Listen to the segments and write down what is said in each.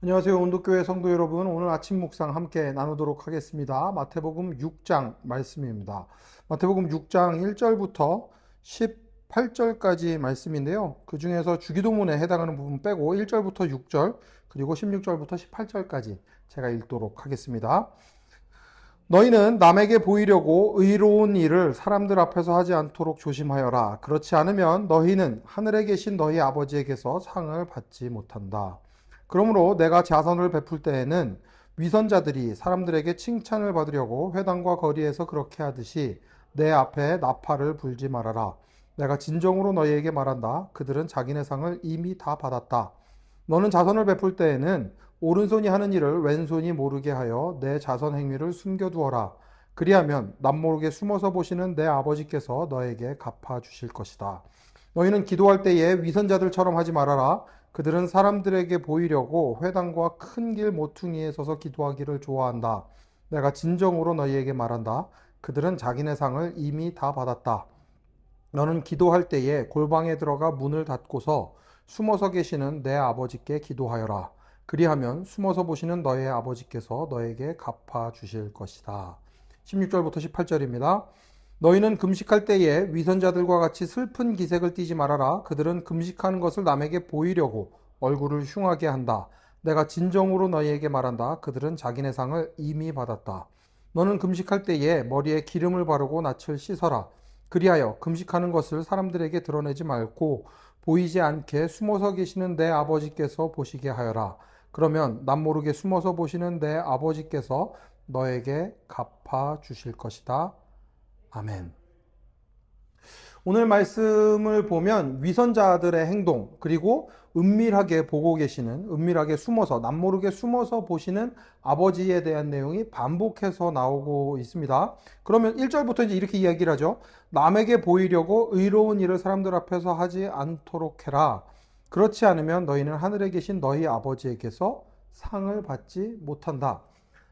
안녕하세요. 온도교회 성도 여러분. 오늘 아침 묵상 함께 나누도록 하겠습니다. 마태복음 6장 말씀입니다. 마태복음 6장 1절부터 18절까지 말씀인데요. 그 중에서 주기도문에 해당하는 부분 빼고 1절부터 6절, 그리고 16절부터 18절까지 제가 읽도록 하겠습니다. 너희는 남에게 보이려고 의로운 일을 사람들 앞에서 하지 않도록 조심하여라. 그렇지 않으면 너희는 하늘에 계신 너희 아버지에게서 상을 받지 못한다. 그러므로 내가 자선을 베풀 때에는 위선자들이 사람들에게 칭찬을 받으려고 회당과 거리에서 그렇게 하듯이 내 앞에 나팔을 불지 말아라. 내가 진정으로 너희에게 말한다. 그들은 자기네 상을 이미 다 받았다. 너는 자선을 베풀 때에는 오른손이 하는 일을 왼손이 모르게 하여 내 자선 행위를 숨겨두어라. 그리하면 남모르게 숨어서 보시는 내 아버지께서 너에게 갚아주실 것이다. 너희는 기도할 때에 위선자들처럼 하지 말아라. 그들은 사람들에게 보이려고 회당과 큰 길 모퉁이에 서서 기도하기를 좋아한다. 내가 진정으로 너희에게 말한다. 그들은 자기네 상을 이미 다 받았다. 너는 기도할 때에 골방에 들어가 문을 닫고서 숨어서 계시는 내 아버지께 기도하여라. 그리하면 숨어서 보시는 너의 아버지께서 너에게 갚아 주실 것이다. 16절부터 18절입니다. 너희는 금식할 때에 위선자들과 같이 슬픈 기색을 띠지 말아라. 그들은 금식하는 것을 남에게 보이려고 얼굴을 흉하게 한다. 내가 진정으로 너희에게 말한다. 그들은 자기네 상을 이미 받았다. 너는 금식할 때에 머리에 기름을 바르고 낯을 씻어라. 그리하여 금식하는 것을 사람들에게 드러내지 말고 보이지 않게 숨어서 계시는 내 아버지께서 보시게 하여라. 그러면 남모르게 숨어서 보시는 내 아버지께서 너에게 갚아 주실 것이다. 아멘. 오늘 말씀을 보면 위선자들의 행동, 그리고 은밀하게 보고 계시는, 은밀하게 숨어서, 남모르게 숨어서 보시는 아버지에 대한 내용이 반복해서 나오고 있습니다. 그러면 1절부터 이제 이렇게 이야기를 하죠. 남에게 보이려고 의로운 일을 사람들 앞에서 하지 않도록 해라. 그렇지 않으면 너희는 하늘에 계신 너희 아버지에게서 상을 받지 못한다.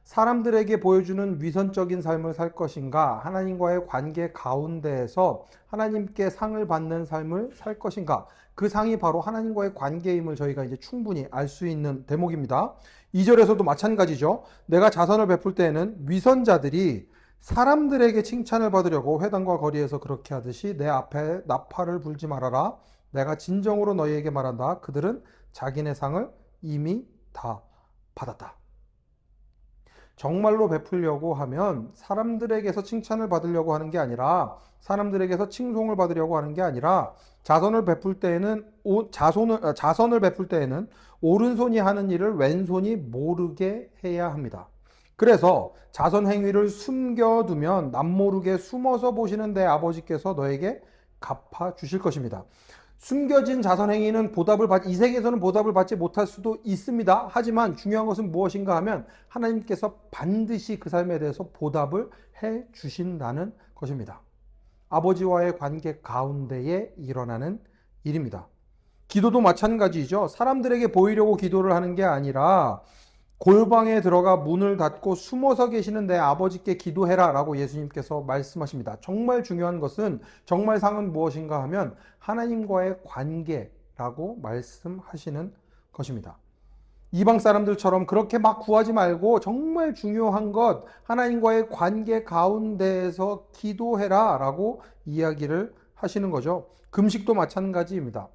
사람들에게 보여주는 위선적인 삶을 살 것인가? 하나님과의 관계 가운데에서 하나님께 상을 받는 삶을 살 것인가? 그 상이 바로 하나님과의 관계임을 저희가 이제 충분히 알 수 있는 대목입니다. 2절에서도 마찬가지죠. 내가 자선을 베풀 때에는 위선자들이 사람들에게 칭찬을 받으려고 회당과 거리에서 그렇게 하듯이 내 앞에 나팔을 불지 말아라. 내가 진정으로 너희에게 말한다. 그들은 자기네 상을 이미 다 받았다. 정말로 베풀려고 하면 사람들에게서 칭찬을 받으려고 하는 게 아니라, 사람들에게서 칭송을 받으려고 하는 게 아니라, 자선을 베풀 때에는 자선을 베풀 때에는 오른손이 하는 일을 왼손이 모르게 해야 합니다. 그래서 자선 행위를 숨겨두면 남모르게 숨어서 보시는 내 아버지께서 너에게 갚아 주실 것입니다. 숨겨진 자선행위는 이 세계에서는 보답을 받지 못할 수도 있습니다. 하지만 중요한 것은 무엇인가 하면 하나님께서 반드시 그 삶에 대해서 보답을 해 주신다는 것입니다. 아버지와의 관계 가운데에 일어나는 일입니다. 기도도 마찬가지죠. 사람들에게 보이려고 기도를 하는 게 아니라 골방에 들어가 문을 닫고 숨어서 계시는 내 아버지께 기도해라 라고 예수님께서 말씀하십니다. 정말 중요한 것은, 정말 상은 무엇인가 하면 하나님과의 관계라고 말씀하시는 것입니다. 이방 사람들처럼 그렇게 막 구하지 말고 정말 중요한 것, 하나님과의 관계 가운데에서 기도해라 라고 이야기를 하시는 거죠. 금식도 마찬가지입니다.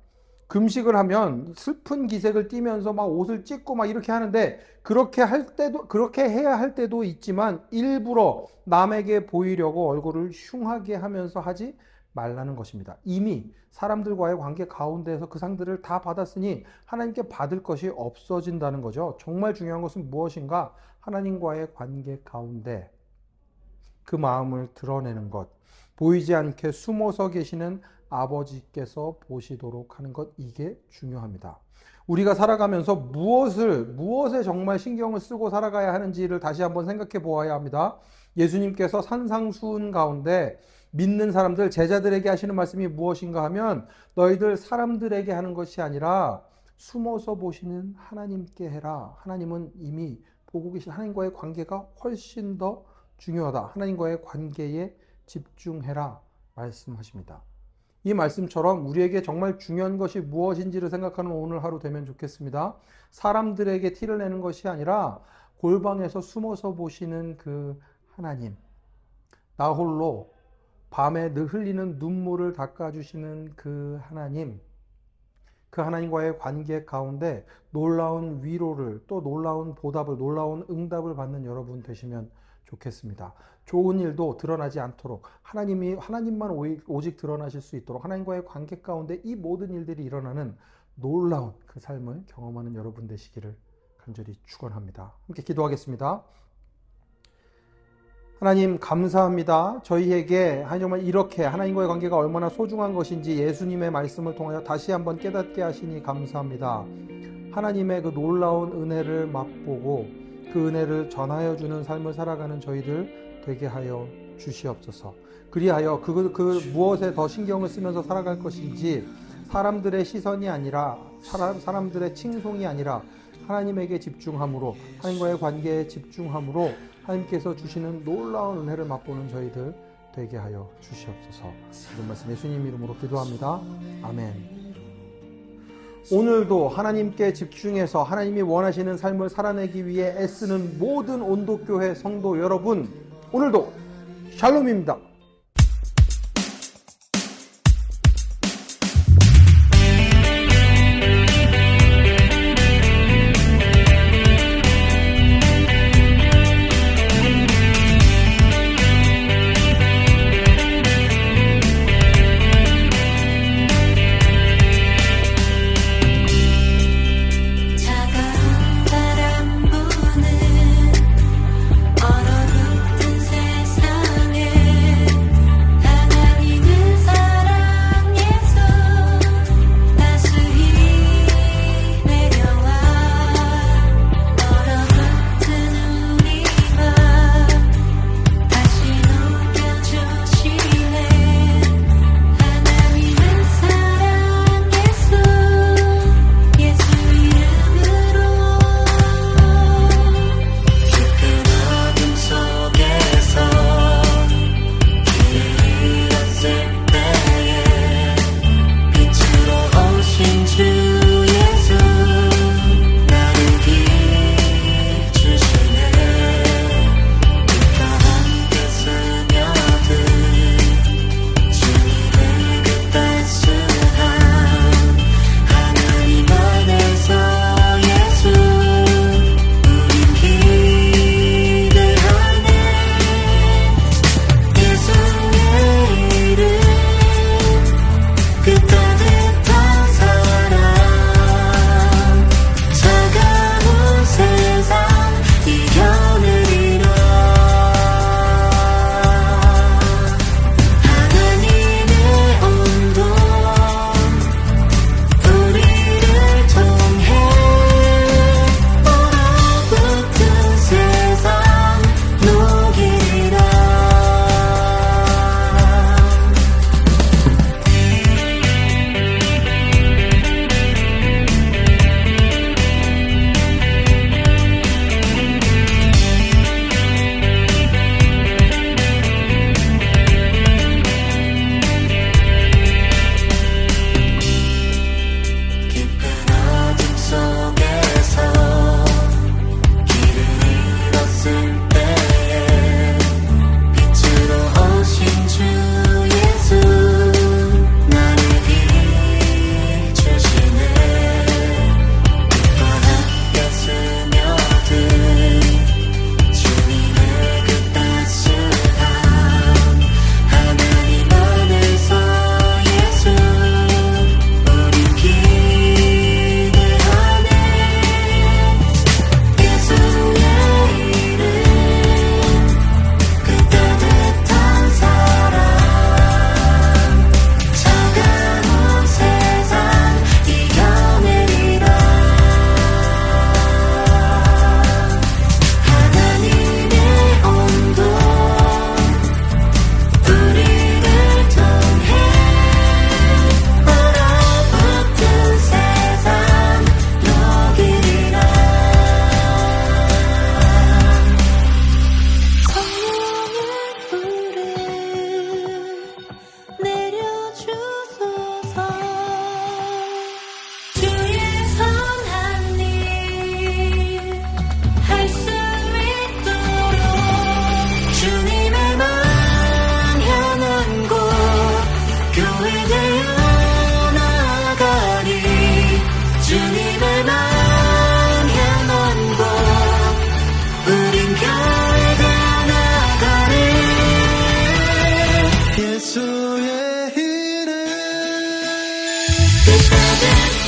금식을 하면 슬픈 기색을 띠면서 막 옷을 찢고 막 이렇게 하는데, 그렇게 해야 할 때도 있지만 일부러 남에게 보이려고 얼굴을 흉하게 하면서 하지 말라는 것입니다. 이미 사람들과의 관계 가운데에서 그 상들을 다 받았으니 하나님께 받을 것이 없어진다는 거죠. 정말 중요한 것은 무엇인가? 하나님과의 관계 가운데 그 마음을 드러내는 것, 보이지 않게 숨어서 계시는 아버지께서 보시도록 하는 것, 이게 중요합니다. 우리가 살아가면서 무엇에 정말 신경을 쓰고 살아가야 하는지를 다시 한번 생각해 보아야 합니다. 예수님께서 산상수훈 가운데 믿는 사람들, 제자들에게 하시는 말씀이 무엇인가 하면, 너희들 사람들에게 하는 것이 아니라 숨어서 보시는 하나님께 해라. 하나님은 이미 보고 계신, 하나님과의 관계가 훨씬 더 중요하다. 하나님과의 관계에 집중해라 말씀하십니다. 이 말씀처럼 우리에게 정말 중요한 것이 무엇인지를 생각하는 오늘 하루 되면 좋겠습니다. 사람들에게 티를 내는 것이 아니라 골방에서 숨어서 보시는 그 하나님, 나 홀로 밤에 늘 흘리는 눈물을 닦아주시는 그 하나님, 그 하나님과의 관계 가운데 놀라운 위로를, 또 놀라운 보답을, 놀라운 응답을 받는 여러분 되시면 좋겠습니다. 좋은 일도 드러나지 않도록 하나님만 오직 드러나실 수 있도록 하나님과의 관계 가운데 이 모든 일들이 일어나는 놀라운 그 삶을 경험하는 여러분 되시기를 간절히 축원합니다. 함께 기도하겠습니다. 하나님 감사합니다. 저희에게 정말 이렇게 하나님과의 관계가 얼마나 소중한 것인지 예수님의 말씀을 통하여 다시 한번 깨닫게 하시니 감사합니다. 하나님의 그 놀라운 은혜를 맛보고 그 은혜를 전하여 주는 삶을 살아가는 저희들 되게 하여 주시옵소서. 그리하여 그 무엇에 더 신경을 쓰면서 살아갈 것인지 사람들의 시선이 아니라 사람들의 칭송이 아니라 하나님에게 집중함으로 하나님과의 관계에 집중함으로 하나님께서 주시는 놀라운 은혜를 맛보는 저희들 되게 하여 주시옵소서. 이런 말씀 예수님 이름으로 기도합니다. 아멘. 오늘도 하나님께 집중해서 하나님이 원하시는 삶을 살아내기 위해 애쓰는 모든 온도교회 성도 여러분, 오늘도 샬롬입니다. 얼어붙은 세상에 It's better